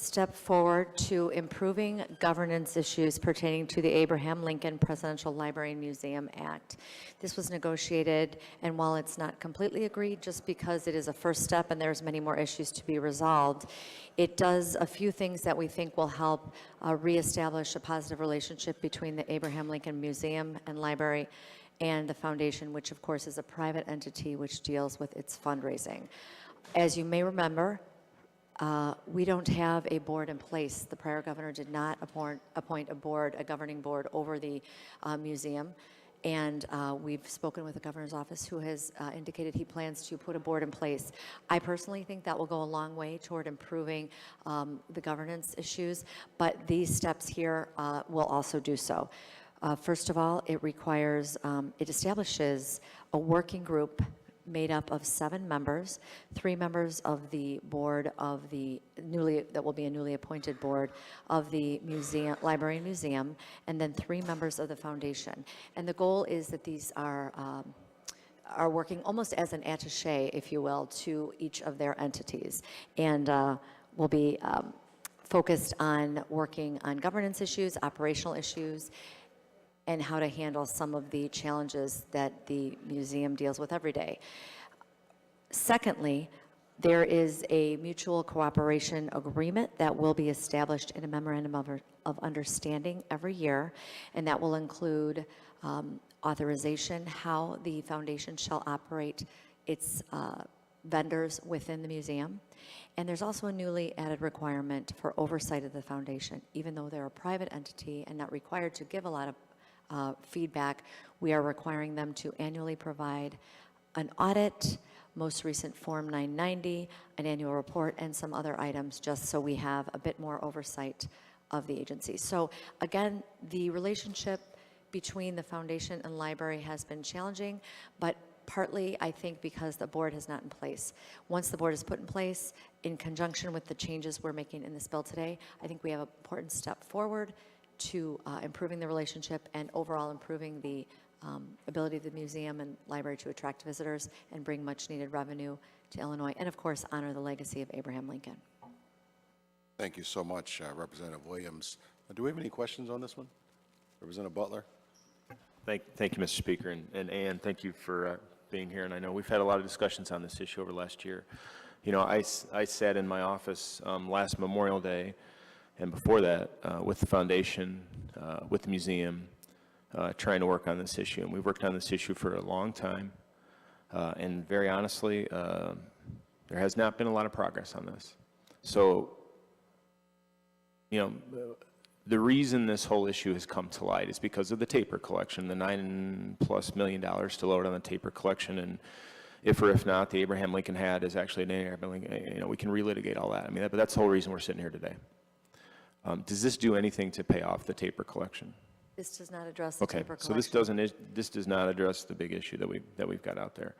step forward to improving governance issues pertaining to the Abraham Lincoln Presidential Library and Museum Act. This was negotiated, and while it's not completely agreed, just because it is a first step and there's many more issues to be resolved, it does a few things that we think will help reestablish a positive relationship between the Abraham Lincoln Museum and Library and the foundation, which of course is a private entity which deals with its fundraising. As you may remember, we don't have a board in place. The prior governor did not appoint a board, a governing board over the museum. And we've spoken with the governor's office, who has indicated he plans to put a board in place. I personally think that will go a long way toward improving the governance issues, but these steps here will also do so. First of all, it establishes a working group made up of 7 members, 3 members of the board of that will be a newly appointed board of the museum, library and museum, and then 3 members of the foundation. And the goal is that these are working almost as an attaché, if you will, to each of their entities, and will be focused on working on governance issues, operational issues, and how to handle some of the challenges that the museum deals with every day. Secondly, there is a mutual cooperation agreement that will be established in a memorandum of understanding every year, and that will include authorization, how the foundation shall operate its vendors within the museum. And there's also a newly added requirement for oversight of the foundation. Even though they're a private entity and not required to give a lot of feedback, we are requiring them to annually provide an audit, most recent Form 990, an annual report, and some other items, just so we have a bit more oversight of the agency. So again, the relationship between the foundation and library has been challenging, but partly, I think, because the board is not in place. Once the board is put in place, in conjunction with the changes we're making in this bill today, I think we have an important step forward to improving the relationship and overall improving the ability of the museum and library to attract visitors and bring much needed revenue to Illinois, and of course honor the legacy of Abraham Lincoln. Thank you so much, Representative Williams. Do we have any questions on this one? Representative Butler? Thank you, Mr. Speaker, and Ann, thank you for being here. And I know we've had a lot of discussions on this issue over last year. You know, I sat in my office last Memorial Day, and before that, with the foundation, with the museum, trying to work on this issue. And we've worked on this issue for a long time. And very honestly, there has not been a lot of progress on this. So, you know, the reason this whole issue has come to light is because of the taper collection, the $9+ million to load on the taper collection. And if or if not, the Abraham Lincoln hat is actually an Abraham Lincoln, you know, we can relitigate all that. I mean, but that's the whole reason we're sitting here today. Does this do anything to pay off the taper collection? This does not address the taper collection. So this does not address the big issue that we've got out there.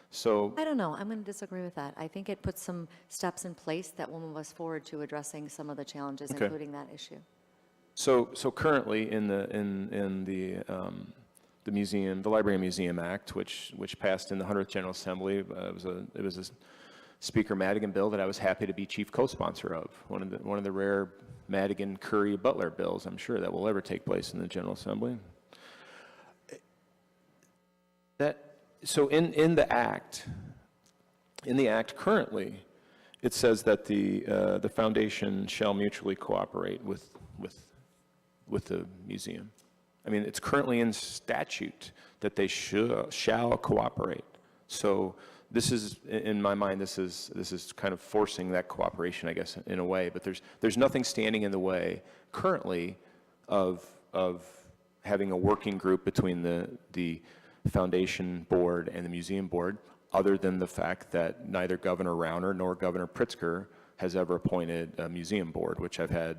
So I don't know. I'm going to disagree with that. I think it puts some steps in place that will move us forward to addressing some of the challenges, including that issue. So currently in the museum, the Library and Museum Act, which passed in the 100th General Assembly, it was a Speaker Madigan bill that I was happy to be chief co-sponsor of. One of the rare Madigan, Curry, Butler bills, I'm sure, that will ever take place in the General Assembly. So in the act currently, it says that the foundation shall mutually cooperate with the museum. I mean, it's currently in statute that they shall cooperate. So this is, in my mind, this is kind of forcing that cooperation, I guess, in a way. But there's nothing standing in the way currently of having a working group between the foundation board and the museum board, other than the fact that neither Governor Rauner nor Governor Pritzker has ever appointed a museum board, which I've had.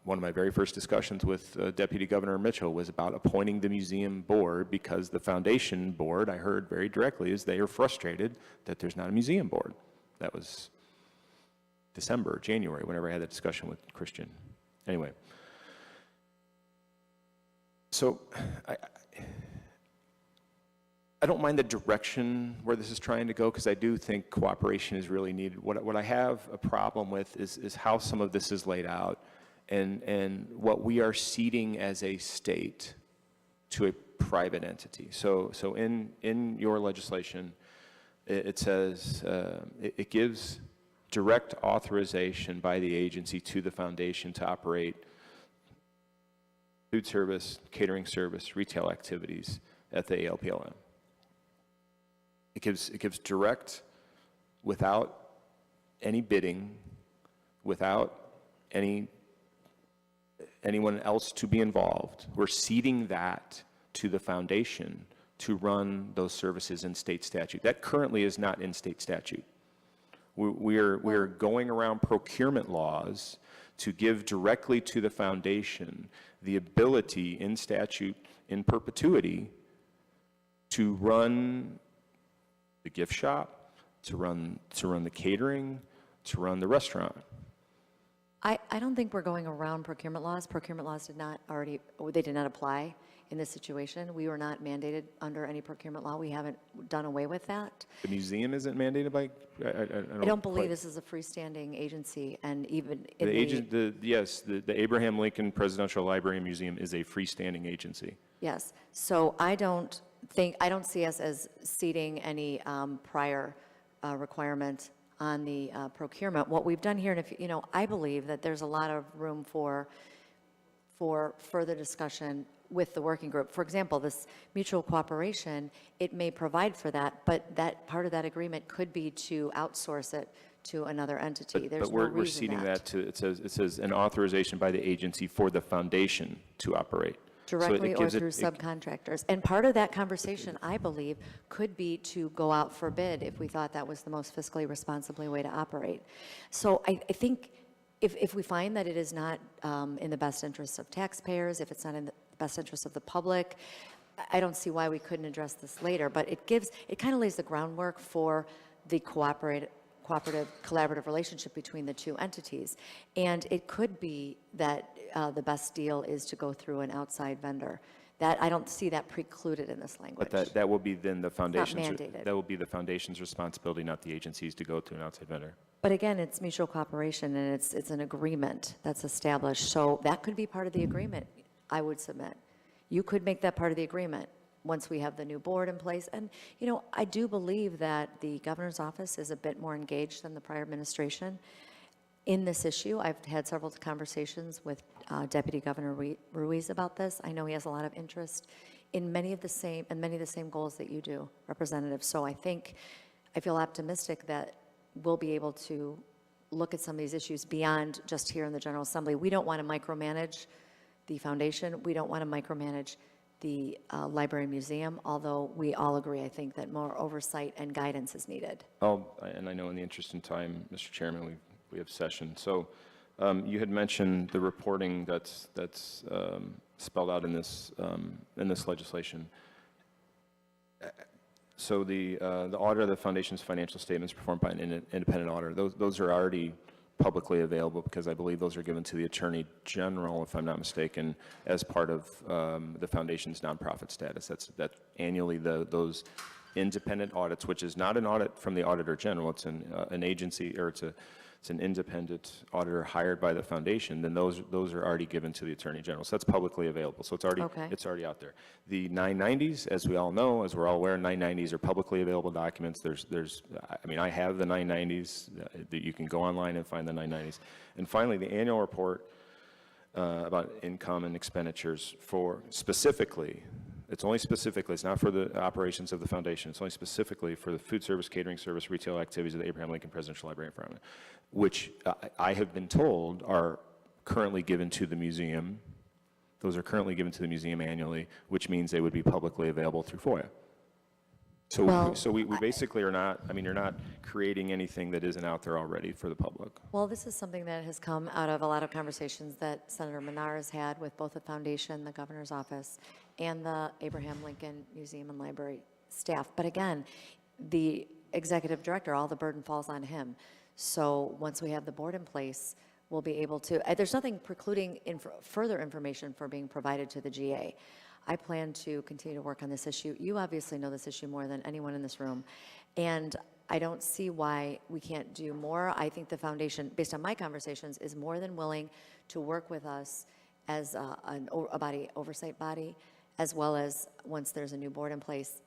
One of my very first discussions with Deputy Governor Mitchell was about appointing the museum board, because the foundation board, I heard very directly, is they are frustrated that there's not a museum board. That was December, January, whenever I had that discussion with Christian. Anyway, so I don't mind the direction where this is trying to go, because I do think cooperation is really needed. What I have a problem with is how some of this is laid out, and what we are ceding as a state to a private entity. So in your legislation, it says it gives direct authorization by the agency to the foundation to operate food service, catering service, retail activities at the ALPLM. It gives direct, without any bidding, without anyone else to be involved. We're ceding that to the foundation to run those services in state statute. That currently is not in state statute. We're going around procurement laws to give directly to the foundation the ability in statute, in perpetuity, to run the gift shop, to run the catering, to run the restaurant. I don't think we're going around procurement laws. Procurement laws did not apply in this situation. We were not mandated under any procurement law. We haven't done away with that. The museum isn't mandated by, I don't believe this is a freestanding agency, and even in the Abraham Lincoln Presidential Library and Museum is a freestanding agency. Yes, so I don't see us as ceding any prior requirement on the procurement. What we've done here, and I believe that there's a lot of room for further discussion with the working group. For example, this mutual cooperation, it may provide for that, but that part of that agreement could be to outsource it to another entity. There's But we're ceding that to, it says an authorization by the agency for the foundation to operate. Directly or through subcontractors. And part of that conversation, I believe, could be to go out for bid if we thought that was the most fiscally responsibly way to operate. So I think if we find that it is not in the best interests of taxpayers, if it's not in the best interest of the public, I don't see why we couldn't address this later. But it kind of lays the groundwork for the collaborative, collaborative relationship between the two entities. And it could be that the best deal is to go through an outside vendor. That I don't see that precluded in this language. But that will be then the foundation's, mandated. that will be the foundation's responsibility, not the agency's, to go to an outside vendor. But again, it's mutual cooperation, and it's an agreement that's established. So that could be part of the agreement, I would submit. You could make that part of the agreement once we have the new board in place. And, I do believe that the governor's office is a bit more engaged than the prior administration in this issue. I've had several conversations with Deputy Governor Ruiz about this. I know he has a lot of interest in many of the same goals that you do, Representative. So I feel optimistic that we'll be able to look at some of these issues beyond just here in the General Assembly. We don't want to micromanage the foundation. We don't want to micromanage the library and museum, although we all agree, I think, that more oversight and guidance is needed. And I know in the interest of time, Mr. Chairman, we have session. So you had mentioned the reporting that's spelled out in this legislation. So the audit of the foundation's financial statements performed by an independent auditor, those are already publicly available, because I believe those are given to the Attorney General, if I'm not mistaken, as part of the foundation's nonprofit status. That annually those independent audits, which is not an audit from the Auditor General, it's an agency, or it's an independent auditor hired by the foundation, then those are already given to the Attorney General. So that's publicly available. So it's already out there. The 990s, as we all know, as we're all aware, 990s are publicly available documents. I have the 990s. That you can go online and find the 990s. And finally, the annual report about income and expenditures it's not for the operations of the foundation. It's only specifically for the food service, catering service, retail activities of the Abraham Lincoln Presidential Library and Environment, which I have been told are currently given to the museum. Those are currently given to the museum annually, which means they would be publicly available through FOIA. So we basically are not, you're not creating anything that isn't out there already for the public. Well, this is something that has come out of a lot of conversations that Senator Menard has had with both the foundation, the governor's office, and the Abraham Lincoln Museum and Library staff. But again, the executive director, all the burden falls on him. So once we have the board in place, we'll be able to, there's nothing precluding further information for being provided to the GA. I plan to continue to work on this issue. You obviously know this issue more than anyone in this room, and I don't see why we can't do more. I think the foundation, based on my conversations, is more than willing to work with us as a body, oversight body, as well as once there's a new board in place,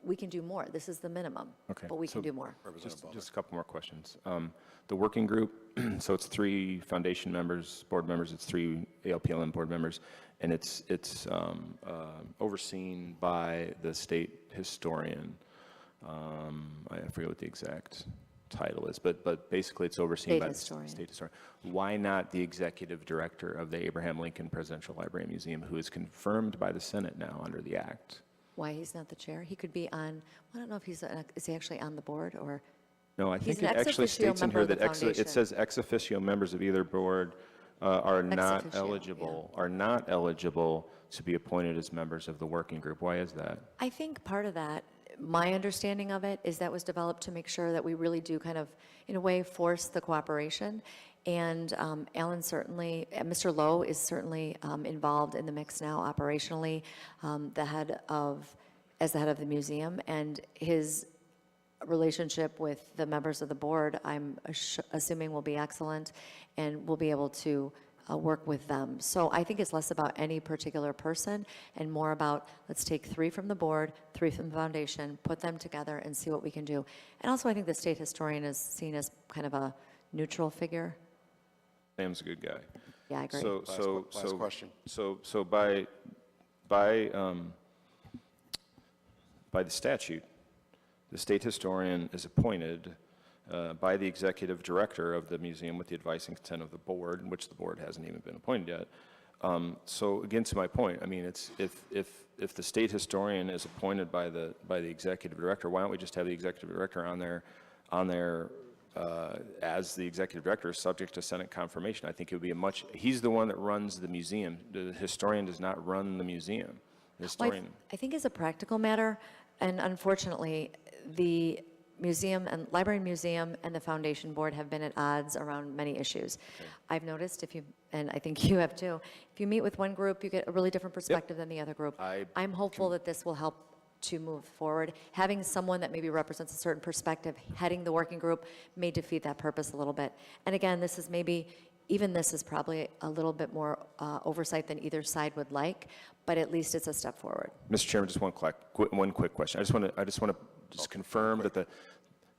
we can do more. This is the minimum, Okay, but we so can do more. Just a couple more questions. The working group, so it's 3 foundation members, board members, it's 3 ALPLM board members, and it's overseen by the state historian. I forget what the exact title is, but basically it's overseen by the state historian. Why not the executive director of the Abraham Lincoln Presidential Library and Museum, who is confirmed by the Senate now under the act? Why he's not the chair? He could be on, I don't know if is he actually on the board or? No, I He's think an it ex actually officio states in member here of the that foundation. it says ex officio members of either board are not officio, eligible to be appointed as members of the working group. Why is that? I think part of that, my understanding of it, is that was developed to make sure that we really do kind of, in a way, force the cooperation. And Alan certainly, Mr. Lowe is certainly involved in the mix now operationally, as the head of the museum, and his relationship with the members of the board, I'm assuming, will be excellent, and we'll be able to work with them. So I think it's less about any particular person and more about, let's take 3 from the board, 3 from the foundation, put them together and see what we can do. And also I think the state historian is seen as kind of a neutral figure. Sam's a good guy. Yeah, I agree. Last question. So by the statute, the state historian is appointed by the executive director of the museum with the advice and consent of the board, which the board hasn't even been appointed yet. So again, to my point, I mean, it's if the state historian is appointed by the executive director, why don't we just have the executive director on there as the executive director, subject to Senate confirmation? I think it would be he's the one that runs the museum. The historian does not run the museum. The historian. Well, I think as a practical matter, and unfortunately, the museum and library and museum and the foundation board have been at odds around many issues. Okay. I've noticed and I think you have too, if you meet with one group, you get a really different perspective than the other group. I'm hopeful that this will help to move forward. Having someone that maybe represents a certain perspective heading the working group may defeat that purpose a little bit. And again, this is probably a little bit more oversight than either side would like, but at least it's a step forward. Mr. Chairman, just one quick question. I just want to confirm that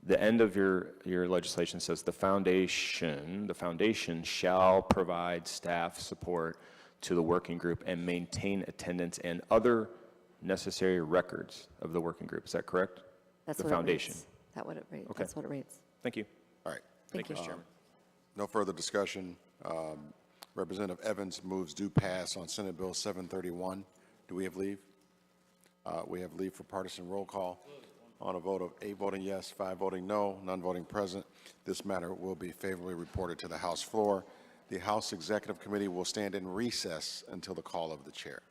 the end of your legislation says the foundation shall provide staff support to the working group and maintain attendance and other necessary records of the working group. Is that correct? That's the what foundation. It reads. That's what it reads. Okay. That's what it reads. Thank you. All right. Thank you, Mr. Chairman. No further discussion. Representative Evans moves do pass on Senate Bill 731. Do we have leave? We have leave for partisan roll call. On a vote of 8 voting yes, 5 voting no, none voting present, this matter will be favorably reported to the House floor. The House Executive Committee will stand in recess until the call of the chair.